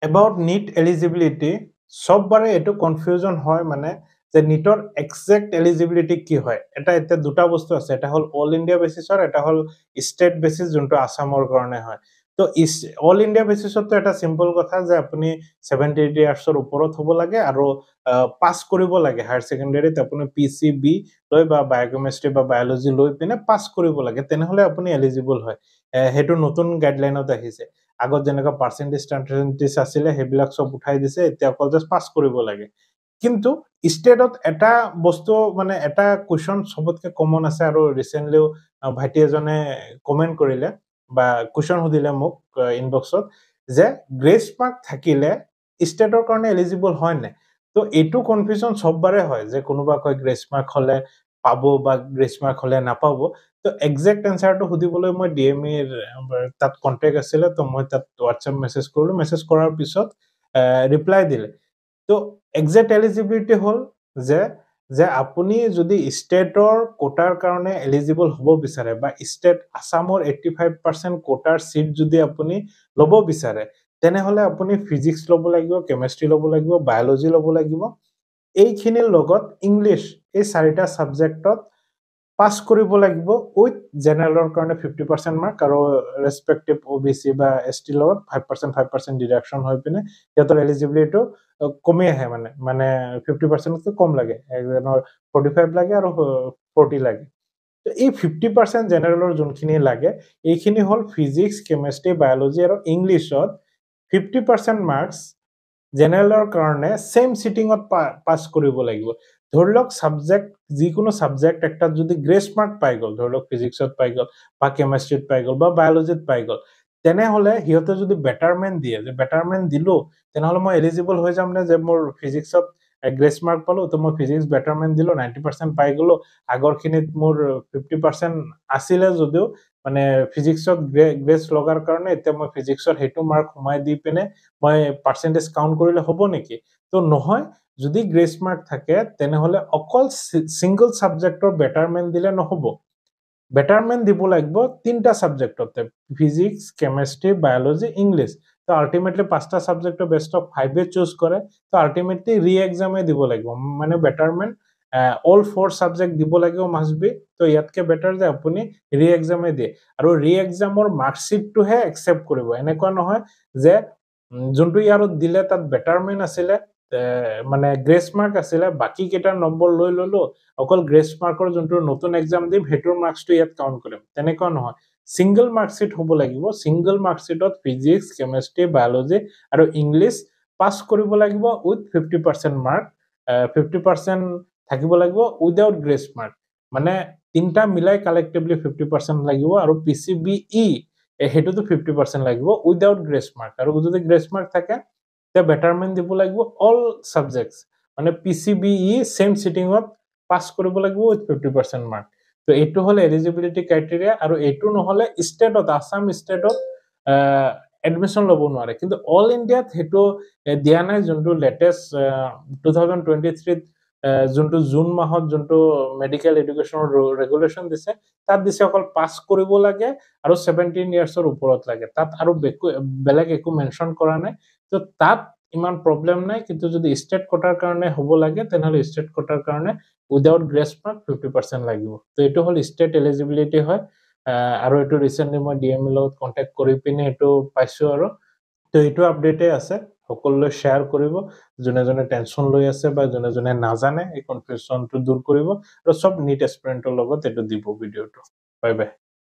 about NEET eligibility সববাৰে এটো confusion হয় মানে যে নিটৰ এক্সাক্ট এলিজিবিলিটি কি হয় এটা এটা দুটা বস্তু আছে এটা হল অল ইন্ডিয়া বেসিসৰ এটা হল স্টেট বেসিস যোনটো আসামৰ কাৰণে হয় তো অল ইন্ডিয়া বেসিসত তো এটা সিম্পল কথা যে আপুনি 70 ইয়াৰ্ছৰ ওপৰত হ'ব লাগে আৰু পাস কৰিব লাগে হায়াৰ সেকেন্ডাৰীত আপুনি পিসিবি লৈ বা বায়োকেমিস্ট্ৰি বা বায়োলজি লৈ পিনে পাস কৰিব লাগে তেনেহলে আপুনি এলিজিবল হয় হেতু নতুন গাইডলাইনত আহিছে আগত যেনেকা পার্সেন্টেজ স্ট্যান্ডার্ডিস আছিলে হেবিলাক সব উঠাই দিছে এতিয়া অকল জাস্ট পাস কৰিব লাগে কিন্তু স্টেটত এটা বস্তু মানে এটা কোৱেশ্চন সবতকে কমন আছে আৰু ৰিসেন্টলিও ভাইটি এজনে কমেন্ট কৰিলে বা কোৱেশ্চন হদিলে মোক ইনবক্সত যে গ্ৰেস মাৰ্ক থাকিলে স্টেটৰ কাৰণে এলিজিবল হয় নে তো এটো কনফিউজন সববাৰে হয় যে কোনোবা কয় গ্ৰেস মাৰ্ক হলে পাবো বা গ্ৰেস মাৰ্ক হলে নাপাবো তো এক্সাক্ট এনসাৰটো হুদিবলৈ মই ডিএমই তাত কন্টাক্ট আছিল তো মই তাত হোৱাটসঅ্যাপ মেসেজ কৰিলো মেসেজ কৰাৰ পিছত ৰিপ্লাই দিলে তো এক্সাক্ট এলিজিবিলিটি হল যে যে আপুনি যদি স্টেটৰ কোটাৰ কাৰণে এলিজিবল হ'ব বিচাৰে বা স্টেট আসামৰ 85% কোটাৰ সিট যদি আপুনি লব বিচাৰে তেনেহলে আপুনি ফিজিক্স লব লাগিব কেমিস্ট্ৰি লব লাগিব বায়োলজি লব লাগিব এইখিনিৰ লগত ইংলিশ এই চাৰিটা সাবজেক্টত পাস কৰিব লাগিব উইথ জেনাৰেলৰ কাৰণে 50% মাৰ্ক আৰু ৰেসপেক্টিভ ওবিসি বা এসটি লগত 5% ডিডাকশন হৈ পিনে ইয়াতৰ এলিজিবিলিটি কমি আহে মানে 50% কৈ কম লাগে একজনৰ 45 লাগে আৰু 40 লাগে তো এই 50% জেনাৰেলৰ যোনখিনি লাগে এইখিনি হল ফিজিক্স কেমিস্ট্ৰি বায়োলজি আৰু ইংলিশত 50% মাৰ্কস জেনাৰেলৰ কাৰণে সেম সিটিংত পাস কৰিব লাগিব ধৰলক সাবজেক্ট যিকোনো সাবজেক্ট একটা যদি গ্ৰেস মাৰ্ক পাই গল ধৰলক ফিজিক্সত পাই গল বা কেমিস্ট্রিত পাই গল বা বায়োলজিত পাই গল তেনেহলে হিয়তে যদি বেটারমেন্ট দিয়ে যে বেটারমেন্ট দিলো তেনেহলে মই এলিজিবল হৈ যাম নে যে মোৰ ফিজিক্সত গ্ৰেস মাৰ্ক পালো তো মই ফিজিক্স বেটাৰমেন্ট দিলো 90% পাই গলো আগৰখিনিত মোৰ 50% আছিল যদিও মানে ফিজিক্সত গ্ৰেস লগাৰ কাৰণে এতিয়া মই ফিজিক্সত হেতু মাৰ্ক কমাই দি পিনে মই পাৰ্সেন্টেজ কাউন্ট কৰিলে হ'ব নেকি তো নহয় যদি গ্ৰেস মাৰ্ক থাকে তেনেহলে অকল সিঙ্গল সাবজেক্টৰ বেটাৰমেন্ট দিলে নহব বেটাৰমেন্ট দিব লাগিব তিনটা সাবজেক্টতে ফিজিক্স কেমিস্ট্ৰি বায়োলজি ইংলিশ তো আলটিমেটলি পাঁচটা সাবজেক্টৰ বেস্ট অফ 5 এ চুজ কৰে তো আলটিমেটলি ৰি এক্সামে দিব লাগিব মানে বেটারমেন্ট অল 4 সাবজেক্ট দিব লাগিব মাস্ট বি তো ইয়াতকে বেটার যে আপুনি ৰি এক্সামে দিয়ে আৰু ৰি এক্সামৰ মাৰ্কশিটটো হে একসেপ্ট কৰিব এনেকুৱা নহয় যে যোনটো ইয়াৰত দিলে তাত বেটাৰমেন্ট আছিল মানে গ্ৰেস মাৰ্ক আছিল বাকি কেটাৰ নম্বৰ লৈ ললো অকল গ্ৰেস মাৰ্কৰ যোনটো নতুন এক্সাম দিম হেতুৰ মাৰ্কসটো ইয়াত কাউন্ট কৰিম তেনেকুৱা নহয় সিঙ্গল মাৰ্কশিট হ'ব লাগিব সিঙ্গল মাৰ্কশিটত ফিজিক্স কেমিস্ট্ৰি বায়োলজি আৰু ইংলিশ পাস কৰিব লাগিব উইথ 50% মাৰ্ক 50% থাকিব লাগিব উইদাউট গ্ৰেস মাৰ্ক মানে তিনটা মিলাই কালেক্টিভলি 50% লাগিব আৰু পিসিবিই হেতুটো 50% লাগিব উইদাউট গ্ৰেস মাৰ্ক আৰু যদি গ্ৰেস মাৰ্ক থাকে তে বেটাৰমেন্ট দিব লাগিব অল সাবজেক্টস মানে পিসিবিই সেম সিটিংত পাস কৰিব লাগিব উইথ 50% মাৰ্ক তো এটো হল এলিজিবিলিটি ক্ৰাইটেৰিয়া আৰু এটো নহলে স্টেটত আসাম স্টেটত এডমিশন লব নোৱাৰে কিন্তু অল ইন্ডিয়াত হেতু দিয়া নাই যোনটো লেটেস্ট 2023 যোনটো জুন মাহত যোনটো মেডিকেল এডুকেশনৰ ৰেগুলেশন দিছে তাত দিছে অকল পাস কৰিব লাগে আৰু 17 ইয়াৰ্ছৰ ওপৰত লাগে তাত আৰু বেলেগ একো মেনশন কৰা নাই তো তাত ইমান প্ৰবলেম নাই কিন্তু যদি স্টেট কোটাৰ কাৰণে হ'ব লাগে তেনেহলে স্টেট কোটাৰ কাৰণে উইদাউট গ্ৰেস মাৰ্ক 50% লাগিব তো এটো হল স্টেট এলিজিবিলিটি হয় আৰু এটো ৰিসেন্টলি মই ডিএমএ লগত কন্টাক্ট কৰি পিনে এটো পাইছো আৰু তো এটো আপডেটে আছে সকলোলৈ শেয়াৰ কৰিব জনে জনে টেনশন লৈ আছে বা জনে জনে নাজানে এই কনফিউজনটো দূৰ কৰিব আৰু সব নিট এসপিৰেন্টৰ লগত এটো দিব ভিডিওটো বাই বাই